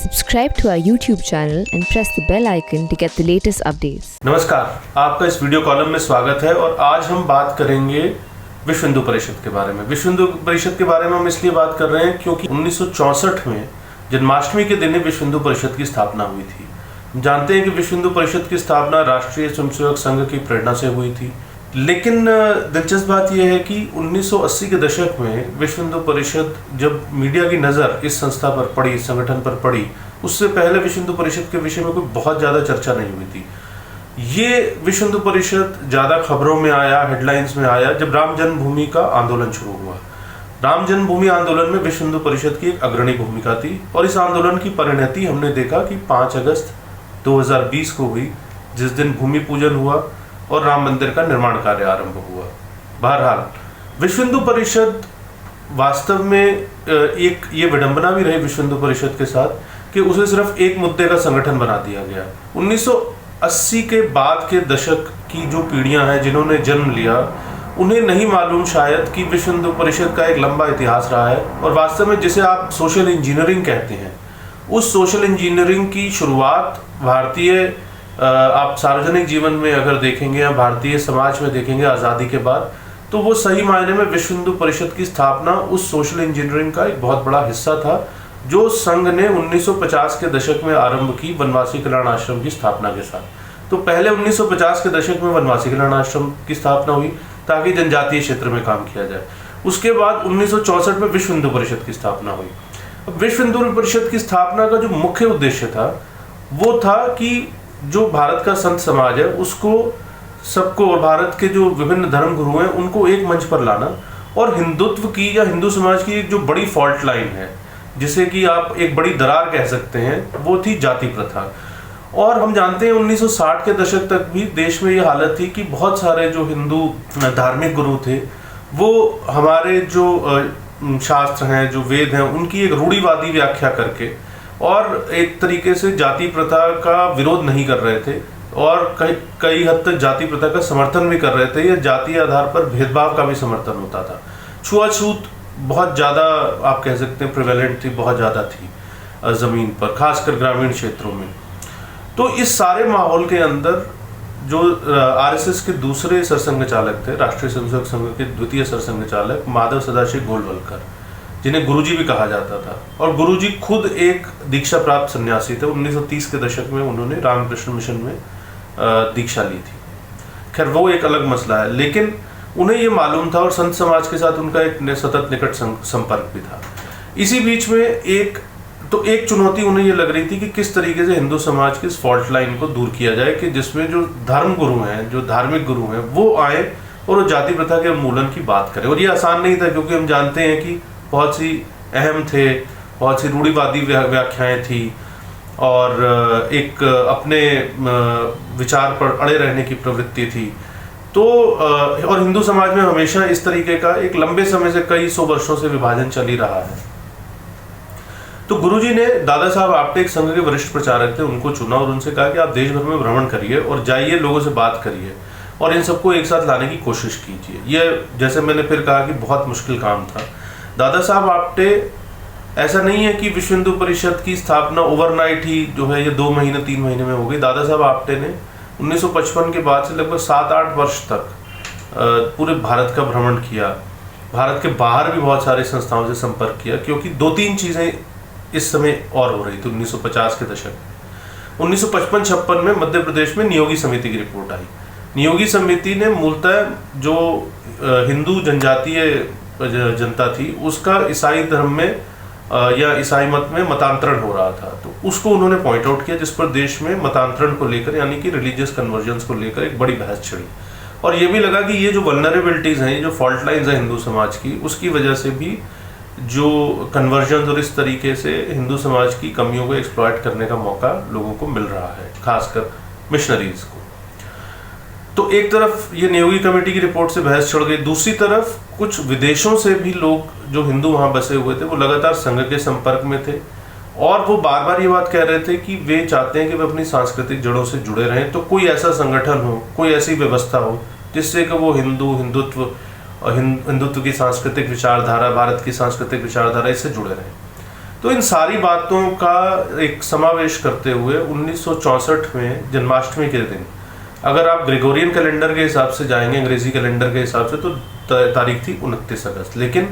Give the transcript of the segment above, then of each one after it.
Subscribe to our YouTube channel and press the bell icon to get the latest updates. नमस्कार, आपका इस video column में स्वागत है और आज हम बात करेंगे विश्व हिंदू परिषद के बारे में। विश्व हिंदू परिषद के बारे में हम इसलिए बात कर रहे हैं क्योंकि 1964 में जन्माष्टमी के दिन विश्व हिंदू परिषद की स्थापना हुई थी। हम जानते हैं कि विश्व हिंदू परिषद की स्थापना राष्ट्रीय स्वयंसेवक संघ की प्रेरणा से हुई थी, लेकिन दिलचस्प बात यह है कि 1980 के दशक में विश्व हिंदू परिषद जब मीडिया की नज़र इस संस्था पर पड़ी, इस संगठन पर पड़ी, उससे पहले विश्व हिंदू परिषद के विषय में कोई बहुत ज़्यादा चर्चा नहीं हुई थी। ये विश्व हिंदू परिषद ज़्यादा खबरों में आया, हेडलाइंस में आया जब राम जन्मभूमि का आंदोलन शुरू हुआ। राम जन्मभूमि आंदोलन में विश्व हिंदू परिषद की एक अग्रणी भूमिका थी और इस आंदोलन की परिणति हमने देखा कि 5 अगस्त 2020 को हुई, जिस दिन भूमि पूजन हुआ और राम मंदिर का निर्माण कार्य आरंभ हुआ। बहरहाल विश्व हिंदू परिषद वास्तव में एक ये विडंबना भी रही विश्व हिंदू परिषद के साथ कि उसे सिर्फ एक मुद्दे का संगठन बना दिया गया। 1980 के बाद के दशक की जो पीढ़ियां हैं जिन्होंने जन्म लिया, उन्हें नहीं मालूम शायद कि विश्व हिंदू परिषद का एक लंबा इतिहास रहा है और वास्तव में जिसे आप सोशल इंजीनियरिंग कहते हैं, उस सोशल इंजीनियरिंग की शुरुआत भारतीय आप सार्वजनिक जीवन में अगर देखेंगे या भारतीय समाज में देखेंगे आज़ादी के बाद, तो वो सही मायने में विश्व हिंदू परिषद की स्थापना उस सोशल इंजीनियरिंग का एक बहुत बड़ा हिस्सा था जो संघ ने 1950 के दशक में आरंभ की वनवासी कल्याण आश्रम की स्थापना के साथ। तो पहले 1950 के दशक में वनवासी कल्याण आश्रम की स्थापना हुई ताकि जनजातीय क्षेत्र में काम किया जाए। उसके बाद 1964 में विश्व हिंदू परिषद की स्थापना हुई। अब विश्व हिंदू परिषद की स्थापना का जो मुख्य उद्देश्य था वो था कि जो भारत का संत समाज है उसको सबको, और भारत के जो विभिन्न धर्म गुरु हैं उनको एक मंच पर लाना, और हिंदुत्व की या हिंदू समाज की एक जो बड़ी फॉल्ट लाइन है, जिसे कि आप एक बड़ी दरार कह सकते हैं, वो थी जाति प्रथा। और हम जानते हैं 1960 के दशक तक भी देश में ये हालत थी कि बहुत सारे जो हिंदू धार्मिक गुरु थे वो हमारे जो शास्त्र हैं, जो वेद हैं, उनकी एक रूढ़िवादी व्याख्या करके और एक तरीके से जाति प्रथा का विरोध नहीं कर रहे थे और कई हद तक जाति प्रथा का समर्थन भी कर रहे थे। या जाति आधार पर भेदभाव का भी समर्थन होता था। छुआछूत बहुत ज़्यादा आप कह सकते हैं प्रिवेलेंट थी, बहुत ज़्यादा थी ज़मीन पर, खासकर ग्रामीण क्षेत्रों में। तो इस सारे माहौल के अंदर जो आरएसएस के दूसरे सरसंघ चालक थे, राष्ट्रीय स्वयंसेवक संघ के द्वितीय सरसंघ चालक माधव सदाशिव गोलवलकर, जिन्हें गुरुजी भी कहा जाता था, और गुरुजी खुद एक दीक्षा प्राप्त सन्यासी थे। 1930 के दशक में उन्होंने रामकृष्ण मिशन में दीक्षा ली थी। खैर वो एक अलग मसला है, लेकिन उन्हें ये मालूम था और संत समाज के साथ उनका एक सतत निकट संपर्क भी था। इसी बीच में एक चुनौती उन्हें ये लग रही थी कि किस तरीके से हिंदू समाज की इस फॉल्ट लाइन को दूर किया जाए कि जिसमें जो धर्म गुरु हैं, जो धार्मिक गुरु हैं, वो आए और वो जाति प्रथा के उन्मूलन की बात करें। और ये आसान नहीं था क्योंकि हम जानते हैं कि बहुत सी अहम थे, बहुत सी रूढ़िवादी व्याख्याएं थी और एक अपने विचार पर अड़े रहने की प्रवृत्ति थी। तो और हिंदू समाज में हमेशा इस तरीके का एक लंबे समय से कई सौ वर्षों से विभाजन चल ही रहा है। तो गुरुजी ने, दादा साहब आपटे एक संघ के वरिष्ठ प्रचारक थे, उनको चुना और उनसे कहा कि आप देश भर में भ्रमण करिए और जाइए, लोगों से बात करिए और इन सबको एक साथ लाने की कोशिश कीजिए। ये जैसे मैंने फिर कहा कि बहुत मुश्किल काम था। दादा साहब आपटे, ऐसा नहीं है कि विश्व हिंदू परिषद की स्थापना ओवरनाइट ही जो है ये 2 महीने 3 महीने में हो गई। दादा साहब आपटे ने 1955 के बाद से लगभग 7-8 वर्ष तक पूरे भारत का भ्रमण किया। भारत के बाहर भी बहुत सारी संस्थाओं से संपर्क किया क्योंकि 2-3 चीज़ें इस समय और हो रही थी 1950 के दशक। 1955-56 में मध्य प्रदेश में नियोगी समिति की रिपोर्ट आई। नियोगी समिति ने मूलतः जो हिंदू जनजातीय जनता थी उसका ईसाई धर्म में या ईसाई मत में मतांतरण हो रहा था, तो उसको उन्होंने पॉइंट आउट किया, जिस पर देश में मतांतरण को लेकर यानी कि रिलीजियस कन्वर्जन्स को लेकर एक बड़ी बहस छिड़ी। और ये भी लगा कि ये जो वल्नरेबिलिटीज़ हैं, ये जो फॉल्ट लाइन्स हैं हिंदू समाज की, उसकी वजह से भी जो कन्वर्जन और इस तरीके से हिंदू समाज की कमियों को एक्सप्लॉइट करने का मौका लोगों को मिल रहा है, खासकर मिशनरीज को। तो एक तरफ ये नियोगी कमेटी की रिपोर्ट से बहस छिड़ गई, दूसरी तरफ कुछ विदेशों से भी लोग जो हिंदू वहाँ बसे हुए थे वो लगातार संघ के संपर्क में थे और वो बार बार ये बात कह रहे थे कि वे चाहते हैं कि वे अपनी सांस्कृतिक जड़ों से जुड़े रहें, तो कोई ऐसा संगठन हो, कोई ऐसी व्यवस्था हो जिससे कि वो हिंदुत्व की सांस्कृतिक विचारधारा, भारत की सांस्कृतिक विचारधारा, इससे जुड़े रहें। तो इन सारी बातों का एक समावेश करते हुए 1964 में जन्माष्टमी के दिन, अगर आप ग्रेगोरियन कैलेंडर के हिसाब से जाएंगे, अंग्रेजी कैलेंडर के हिसाब से, तो तारीख थी 29 अगस्त। लेकिन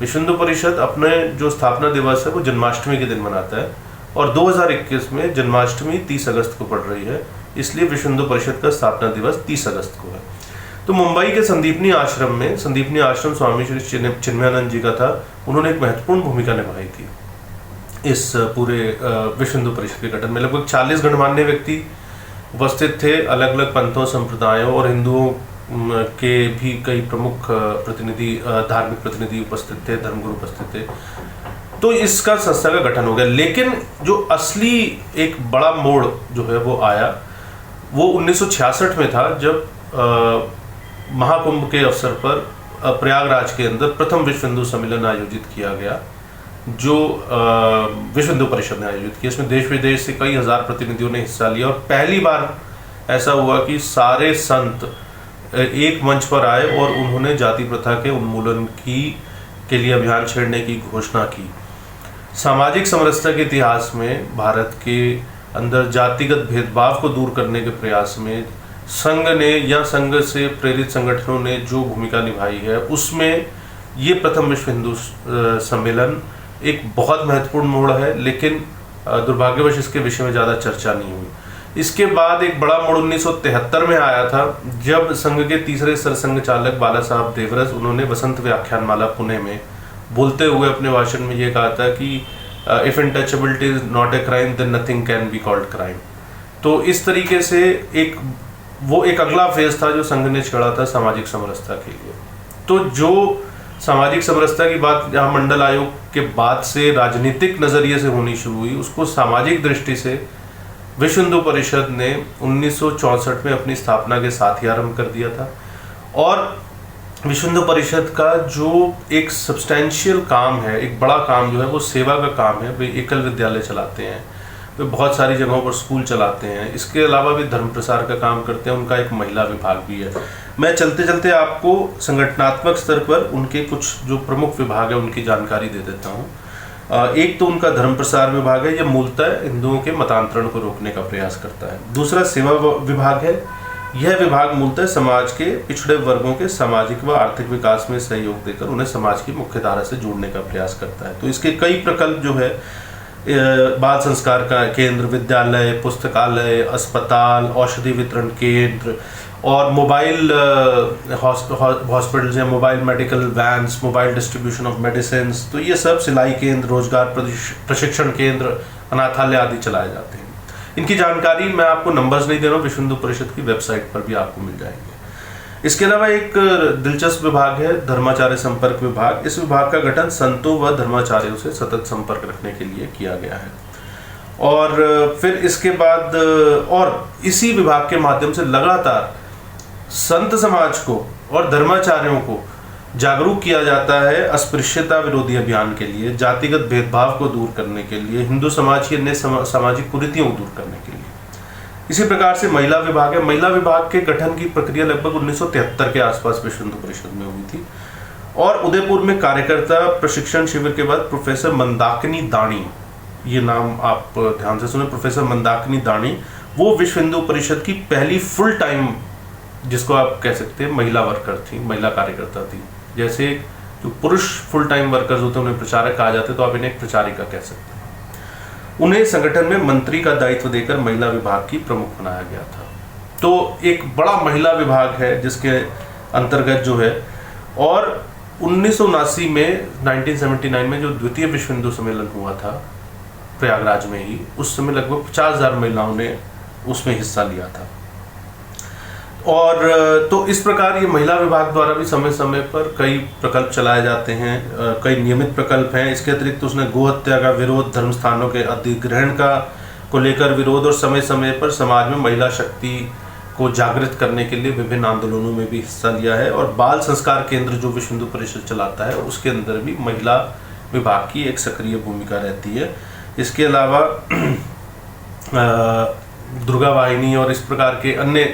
विश्व हिंदू परिषद अपने जो स्थापना दिवस है वो जन्माष्टमी के दिन मनाता है, और 2021 में जन्माष्टमी 30 अगस्त को पड़ रही है, इसलिए विश्व हिंदू परिषद का स्थापना दिवस 30 अगस्त को है। तो मुंबई के संदीपनी आश्रम में, संदीपनी आश्रम स्वामी श्री चिन्मयानंद जी का था, उन्होंने एक महत्वपूर्ण भूमिका निभाई थी इस पूरे विश्व हिंदू परिषद के गठन में। लगभग 40 गणमान्य व्यक्ति उपस्थित थे, अलग अलग पंथों, संप्रदायों और हिंदुओं के भी कई प्रमुख प्रतिनिधि, धार्मिक प्रतिनिधि उपस्थित थे, धर्मगुरु उपस्थित थे। तो इसका संस्था का गठन हो गया। लेकिन जो असली एक बड़ा मोड़ जो है वो आया, वो 1966 में था, जब महाकुंभ के अवसर पर प्रयागराज के अंदर प्रथम विश्व हिंदू सम्मेलन आयोजित किया गया, जो विश्व हिंदू परिषद ने आयोजित किया। इसमें देश विदेश से कई हजार प्रतिनिधियों ने हिस्सा लिया, और पहली बार ऐसा हुआ कि सारे संत एक मंच पर आए और उन्होंने जाति प्रथा के उन्मूलन के लिए अभियान छेड़ने की घोषणा की। सामाजिक समरसता के इतिहास में भारत के अंदर जातिगत भेदभाव को दूर करने के प्रयास में संघ ने या संघ से प्रेरित संगठनों ने जो भूमिका निभाई है, उसमें ये प्रथम विश्व हिंदू सम्मेलन एक बहुत महत्वपूर्ण मोड़ है। लेकिन दुर्भाग्यवश इसके विषय में ज़्यादा चर्चा नहीं हुई। इसके बाद एक बड़ा मोड़ 1973 में आया था, जब संघ के तीसरे सरसंघ चालक बाला साहब देवरस, उन्होंने वसंत व्याख्यानमाला पुणे में बोलते हुए अपने भाषण में ये कहा था कि if untouchability is not a crime then nothing can be called crime. तो इस तरीके से एक अगला फेज था जो संघ ने छेड़ा था सामाजिक समरसता के लिए। तो जो सामाजिक समरसता की बात जहाँ मंडल आयोग के बाद से राजनीतिक नजरिए से होनी शुरू हुई, उसको सामाजिक दृष्टि से विश्व हिंदू परिषद ने 1964 में अपनी स्थापना के साथ ही आरंभ कर दिया था। और विश्व हिंदू परिषद का जो एक सब्सटैंशियल काम है, एक बड़ा काम जो है, वो सेवा का काम है। वे एकल विद्यालय चलाते हैं, वे बहुत सारी जगहों पर स्कूल चलाते हैं, इसके अलावा भी धर्म प्रसार का काम करते हैं। उनका एक महिला विभाग भी है। मैं चलते चलते आपको संगठनात्मक स्तर पर उनके कुछ जो प्रमुख विभाग है उनकी जानकारी दे देता हूँ। एक तो उनका धर्म प्रसार विभाग है, यह मूलतः हिंदुओं के मतांतरण को रोकने का प्रयास करता है। दूसरा सेवा विभाग है, यह विभाग मूलतः समाज के पिछड़े वर्गों के सामाजिक व आर्थिक विकास में सहयोग देकर उन्हें समाज की मुख्य धारा से जोड़ने का प्रयास करता है। तो इसके कई प्रकल्प जो है, बाल संस्कार का केंद्र, विद्यालय, पुस्तकालय, अस्पताल, औषधि वितरण केंद्र और मोबाइल हॉस्पिटल्स या mobile medical vans, mobile distribution of medicine, तो ये सब सिलाई केंद्र, रोजगार प्रशिक्षण केंद्र, अनाथालय आदि चलाए जाते हैं। इनकी जानकारी मैं आपको नंबर्स नहीं दे रहा हूँ, विश्व हिंदू परिषद की वेबसाइट पर भी आपको मिल जाएंगे। इसके अलावा एक दिलचस्प विभाग है धर्माचार्य संपर्क विभाग। इस विभाग का गठन संतों व धर्माचार्यों से सतत संपर्क रखने के लिए किया गया है। और फिर इसके बाद और इसी विभाग के माध्यम से लगातार संत समाज को और धर्माचार्यों को जागरूक किया जाता है अस्पृश्यता विरोधी अभियान के लिए, जातिगत भेदभाव को दूर करने के लिए, हिंदू समाज की अन्य सामाजिक कुरीतियों को दूर करने के लिए। इसी प्रकार से महिला विभाग है। महिला विभाग के गठन की प्रक्रिया लगभग 1973 के आसपास विश्व हिंदू परिषद में हुई थी। और उदयपुर में कार्यकर्ता प्रशिक्षण शिविर के बाद प्रोफेसर मंदाकिनी दानी, ये नाम आप ध्यान से सुने, प्रोफेसर मंदाकिनी दानी, वो विश्व हिंदू परिषद की पहली फुल टाइम, जिसको आप कह सकते हैं महिला वर्कर थी, महिला कार्यकर्ता थी। जैसे जो पुरुष फुल टाइम वर्कर्स होते हैं उन्हें प्रचारक कहा जाता है, तो आप इन्हें एक प्रचारिका कह सकते हैं। उन्हें संगठन में मंत्री का दायित्व देकर महिला विभाग की प्रमुख बनाया गया था। तो एक बड़ा महिला विभाग है जिसके अंतर्गत जो है, और 1979 में 1979 में जो द्वितीय विश्व हिंदू सम्मेलन हुआ था प्रयागराज में ही, उस समय लगभग 50,000 महिलाओं ने उसमें हिस्सा लिया था। और तो इस प्रकार ये महिला विभाग द्वारा भी समय समय पर कई प्रकल्प चलाए जाते हैं, कई नियमित प्रकल्प हैं। इसके अतिरिक्त उसने गोहत्या का विरोध, धर्म स्थानों के अधिग्रहण को लेकर विरोध, और समय समय पर समाज में महिला शक्ति को जागृत करने के लिए विभिन्न आंदोलनों में भी हिस्सा लिया है। और बाल संस्कार केंद्र जो विश्व हिंदू परिषद चलाता है, उसके अंदर भी महिला विभाग की एक सक्रिय भूमिका रहती है। इसके अलावा दुर्गा वाहिनी और इस प्रकार के अन्य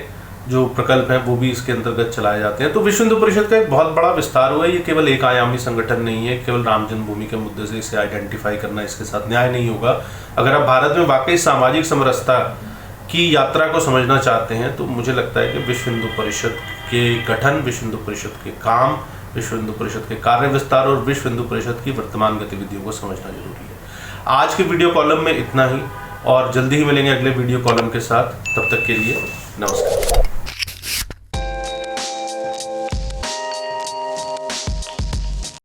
जो प्रकल्प हैं वो भी इसके अंतर्गत चलाए जाते हैं। तो विश्व हिंदू परिषद का एक बहुत बड़ा विस्तार हुआ है। ये केवल एक आयामी संगठन नहीं है, केवल राम जन्मभूमि के मुद्दे से इसे आइडेंटिफाई करना इसके साथ न्याय नहीं होगा। अगर आप भारत में वाकई सामाजिक समरसता की यात्रा को समझना चाहते हैं तो मुझे लगता है कि विश्व हिंदू परिषद के गठन, विश्व हिंदू परिषद के काम, विश्व हिंदू परिषद के कार्य विस्तार और विश्व हिंदू परिषद की वर्तमान गतिविधियों को समझना जरूरी है। आज के वीडियो कॉलम में इतना ही, और जल्दी ही मिलेंगे अगले वीडियो कॉलम के साथ। तब तक के लिए नमस्कार।